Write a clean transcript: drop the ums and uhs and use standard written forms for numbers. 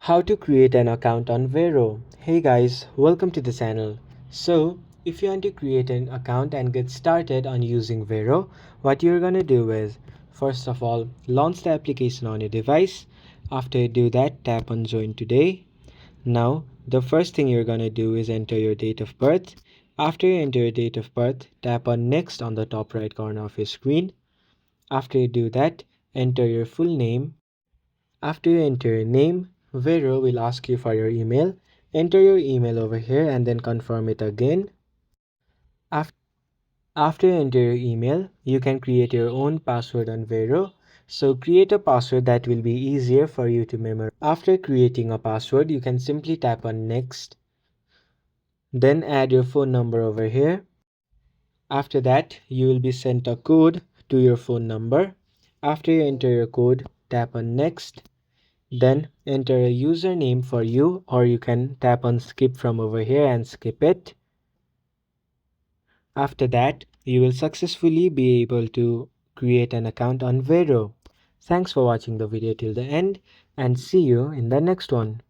How to create an account on Vero. Hey guys, welcome to the channel. So, if you want to create an account and get started on using Vero, what you're gonna do is, first of all, launch the application on your device. After you do that, tap on Join Today. Now, the first thing you're gonna do is enter your date of birth. After you enter your date of birth, tap on Next on the top right corner of your screen. After you do that, enter your full name. After you enter your name, Vero will ask you for your email. Enter your email over here and then confirm it again. Af- After you enter your email, you can create your own password on Vero. So create a password that will be easier for you to memorize. After creating a password, you can simply tap on Next. Then add your phone number over here. After that, you will be sent a code to your phone number. After you enter your code, tap on Next. Then enter a username for you, or you can tap on skip from over here and skip it. After that, you will successfully be able to create an account on Vero. Thanks for watching the video till the end and see you in the next one.